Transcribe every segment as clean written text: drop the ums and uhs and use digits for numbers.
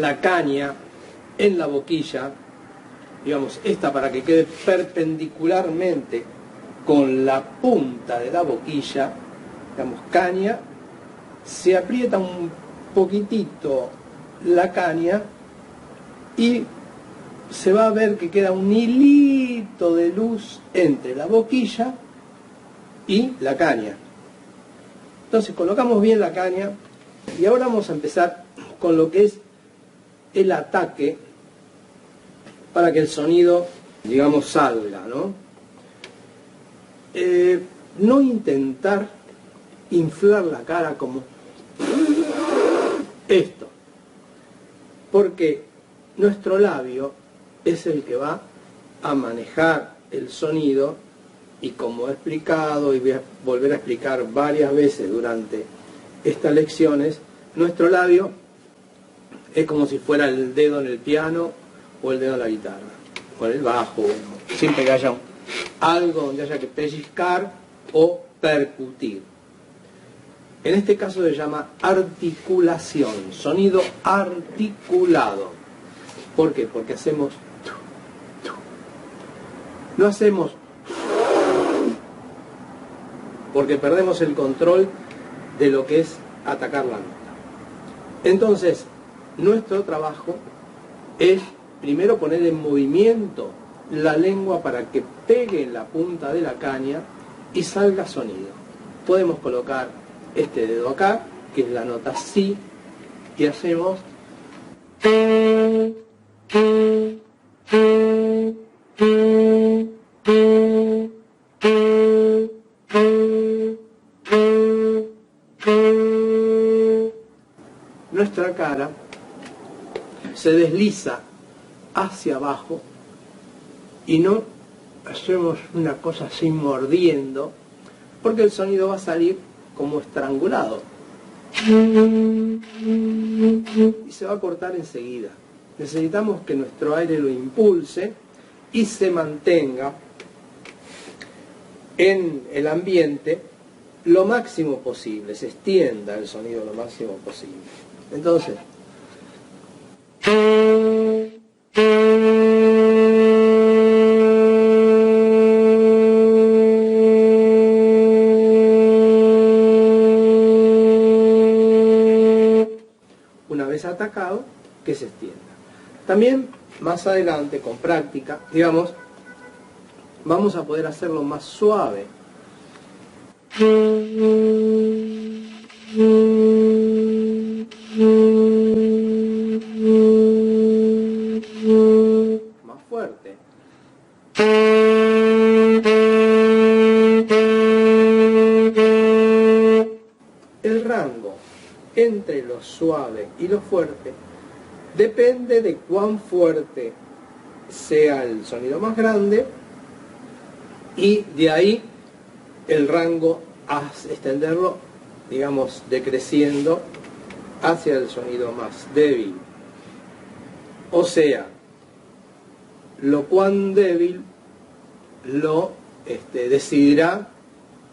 la caña en la boquilla, digamos, esta para que quede perpendicularmente con la punta de la boquilla, digamos, caña, se aprieta un poquitito la caña y se va a ver que queda un hilito de luz entre la boquilla y la caña. Entonces colocamos bien la caña y ahora vamos a empezar con lo que es el ataque para que el sonido, digamos, salga, ¿no? No intentar inflar la cara como esto, porque nuestro labio es el que va a manejar el sonido y, como he explicado y voy a volver a explicar varias veces durante estas lecciones, nuestro labio es como si fuera el dedo en el piano o el dedo en la guitarra, o en el bajo, siempre que haya algo donde haya que pellizcar o percutir. En este caso se llama articulación, sonido articulado. ¿Por qué? Porque hacemos... No hacemos... porque perdemos el control de lo que es atacar la nota. Entonces, nuestro trabajo es primero poner en movimiento la lengua para que pegue en la punta de la caña y salga sonido. Podemos colocar este dedo acá, que es la nota Si, y hacemos... Nuestra cara se desliza hacia abajo y no hacemos una cosa así mordiendo, porque el sonido va a salir como estrangulado y se va a cortar enseguida. Necesitamos que nuestro aire lo impulse y se mantenga en el ambiente lo máximo posible, se extienda el sonido lo máximo posible. Entonces, una vez atacado, que se extienda. También más adelante, con práctica, digamos, vamos a poder hacerlo más suave. Más fuerte. El rango entre lo suave y lo fuerte depende de cuán fuerte sea el sonido más grande, y de ahí el rango a extenderlo, digamos, decreciendo hacia el sonido más débil. O sea, lo cuán débil lo decidirá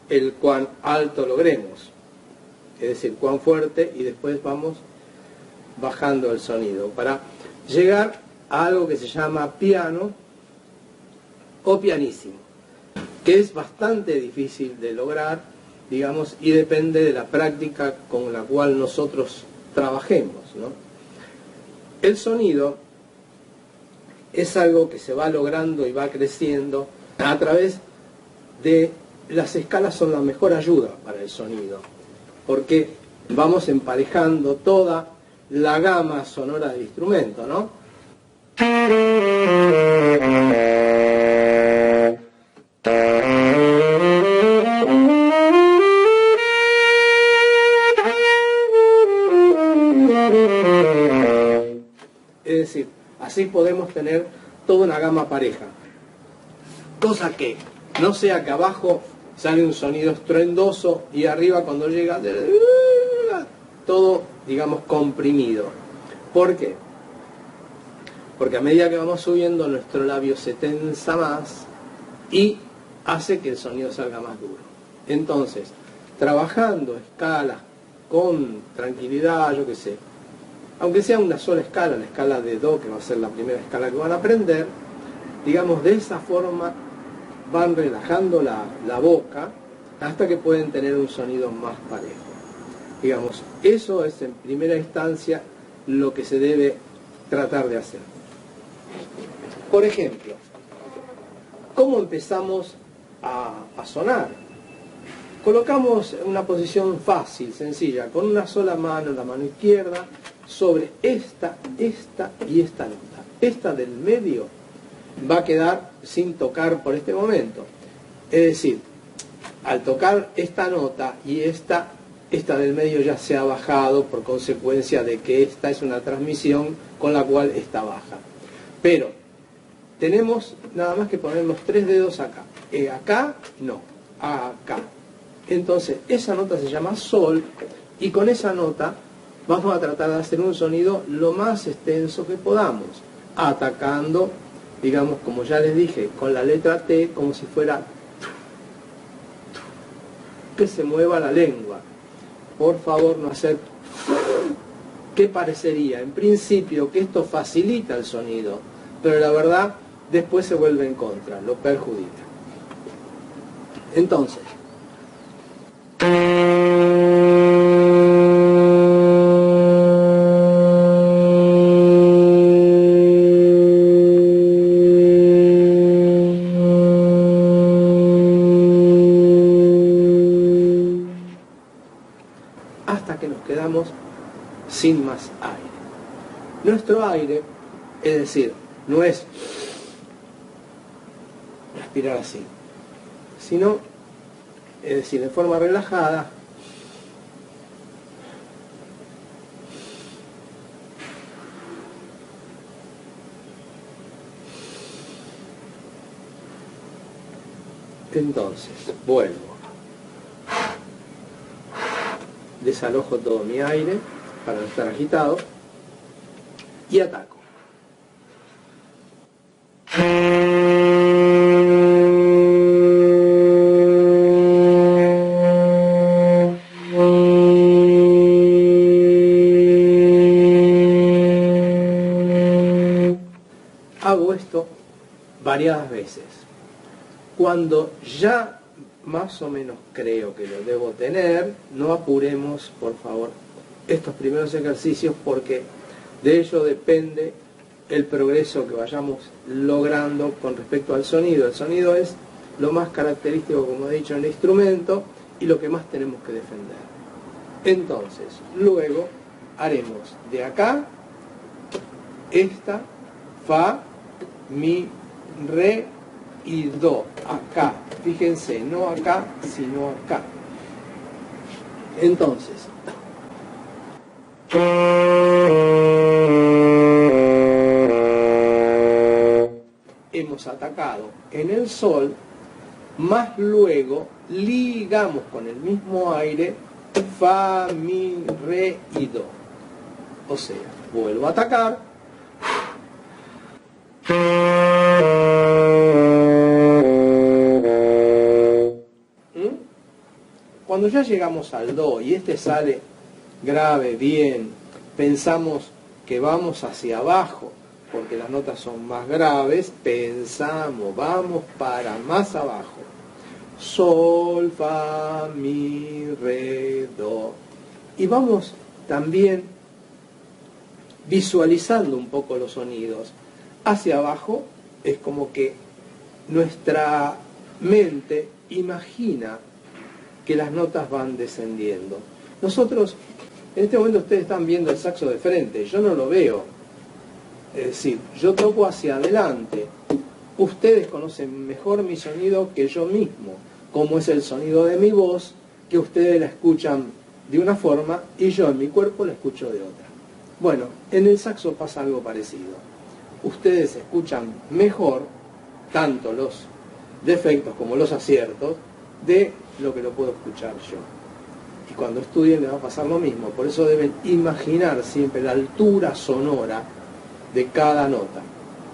el cuán alto logremos, es decir, cuán fuerte, y después vamos bajando el sonido para llegar a algo que se llama piano o pianísimo, que es bastante difícil de lograr, digamos, y depende de la práctica con la cual nosotros trabajemos, ¿no? El sonido es algo que se va logrando y va creciendo a través de las escalas. Son la mejor ayuda para el sonido, porque vamos emparejando toda la gama sonora del instrumento, ¿no? Es decir, así podemos tener toda una gama pareja. Cosa que no sea que abajo sale un sonido estruendoso y arriba, cuando llega, todo, digamos, comprimido. ¿Por qué? Porque a medida que vamos subiendo, nuestro labio se tensa más y hace que el sonido salga más duro. Entonces, trabajando escalas con tranquilidad, yo qué sé, aunque sea una sola escala, la escala de Do, que va a ser la primera escala que van a aprender, digamos, de esa forma van relajando la boca hasta que pueden tener un sonido más parejo. Digamos, eso es en primera instancia lo que se debe tratar de hacer. Por ejemplo, ¿cómo empezamos a sonar? Colocamos una posición fácil, sencilla, con una sola mano, la mano izquierda, sobre esta y esta nota. Esta del medio va a quedar sin tocar por este momento. Es decir, al tocar esta nota y esta del medio ya se ha bajado por consecuencia de que esta es una transmisión con la cual está baja. Pero tenemos nada más que poner los 3 dedos acá. Acá, no, acá. Entonces, esa nota se llama sol y con esa nota vamos a tratar de hacer un sonido lo más extenso que podamos, atacando, digamos, como ya les dije, con la letra T, como si fuera que se mueva la lengua. Por favor, no hacer ¿qué parecería? En principio que esto facilita el sonido, pero la verdad después se vuelve en contra, lo perjudica. Entonces, hasta que nos quedamos sin más aire. Nuestro aire, es decir, no es respirar así, sino, es decir, de forma relajada, entonces vuelvo, desalojo todo mi aire para no estar agitado y ataco. Hago esto variadas veces. Cuando ya más o menos creo que lo debo tener, no apuremos, por favor, estos primeros ejercicios porque de ello depende el progreso que vayamos logrando con respecto al sonido. El sonido es lo más característico, como he dicho, en el instrumento y lo que más tenemos que defender. Entonces, luego haremos de acá, esta, fa, mi, re y do. Acá, fíjense, no acá, sino acá. Entonces, hemos atacado en el sol, más luego ligamos con el mismo aire fa, mi, re y do. O sea, vuelvo a atacar. Cuando ya llegamos al do y este sale grave, bien, pensamos que vamos hacia abajo, porque las notas son más graves, pensamos, vamos para más abajo. Sol, fa, mi, re, do. Y vamos también visualizando un poco los sonidos. Hacia abajo es como que nuestra mente imagina que las notas van descendiendo. Nosotros, en este momento ustedes están viendo el saxo de frente, yo no lo veo. Es decir, yo toco hacia adelante. Ustedes conocen mejor mi sonido que yo mismo, como es el sonido de mi voz, que ustedes la escuchan de una forma y yo en mi cuerpo la escucho de otra. Bueno, en el saxo pasa algo parecido. Ustedes escuchan mejor tanto los defectos como los aciertos de lo que lo puedo escuchar yo. Y cuando estudien les va a pasar lo mismo. Por eso deben imaginar siempre la altura sonora de cada nota.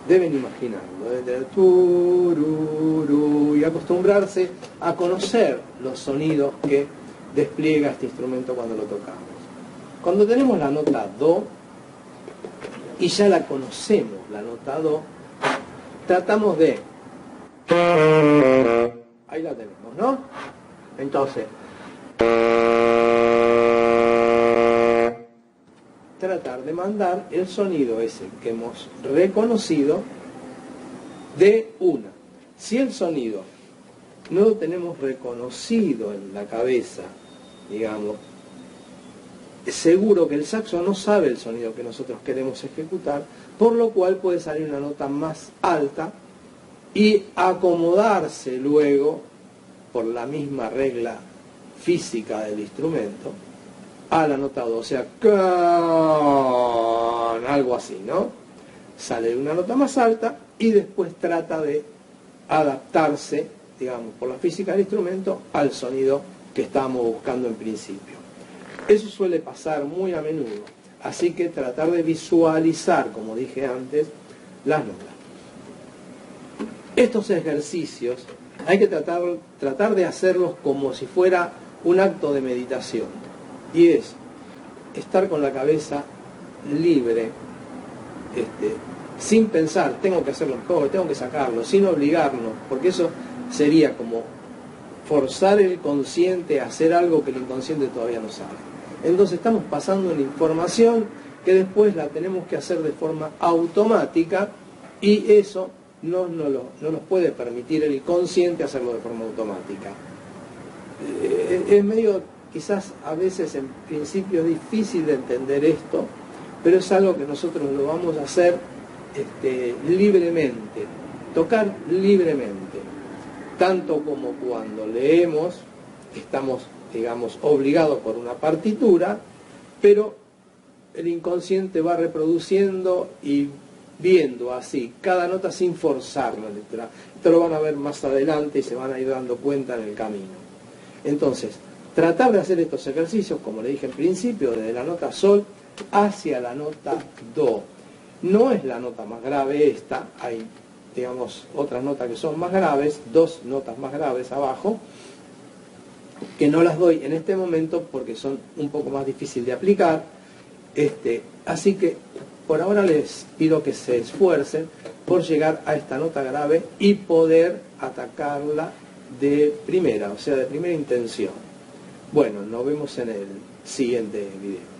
Deben imaginarlo, desde el tururú, y acostumbrarse a conocer los sonidos que despliega este instrumento cuando lo tocamos. Cuando tenemos la nota do, y ya la conocemos, la nota do, tratamos de... Ahí la tenemos, ¿no? Entonces, tratar de mandar el sonido ese que hemos reconocido de una. Si el sonido no lo tenemos reconocido en la cabeza, digamos, seguro que el saxo no sabe el sonido que nosotros queremos ejecutar, por lo cual puede salir una nota más alta y acomodarse luego, por la misma regla física del instrumento, a la nota do, o sea, con algo así, ¿no? Sale una nota más alta y después trata de adaptarse, digamos, por la física del instrumento, al sonido que estábamos buscando en principio. Eso suele pasar muy a menudo, así que tratar de visualizar, como dije antes, las notas. Estos ejercicios hay que tratar de hacerlos como si fuera un acto de meditación, y es estar con la cabeza libre, sin pensar, tengo que hacerlo mejor, tengo que sacarlo, sin obligarnos, porque eso sería como forzar el consciente a hacer algo que el inconsciente todavía no sabe. Entonces estamos pasando una información que después la tenemos que hacer de forma automática, y eso no nos puede permitir el consciente hacerlo de forma automática. Es medio, quizás a veces en principio difícil de entender esto, pero es algo que nosotros lo vamos a hacer libremente, tocar libremente, tanto como cuando leemos, estamos, digamos, obligados por una partitura, pero el inconsciente va reproduciendo y viendo así cada nota sin forzar la letra. Esto lo van a ver más adelante y se van a ir dando cuenta en el camino. Entonces, tratar de hacer estos ejercicios, como le dije al principio, desde la nota sol hacia la nota do. No es la nota más grave esta, hay, digamos, otras notas que son más graves, dos notas más graves abajo, que no las doy en este momento porque son un poco más difíciles de aplicar. Así que por ahora les pido que se esfuercen por llegar a esta nota grave y poder atacarla de primera, o sea, de primera intención. Bueno, nos vemos en el siguiente video.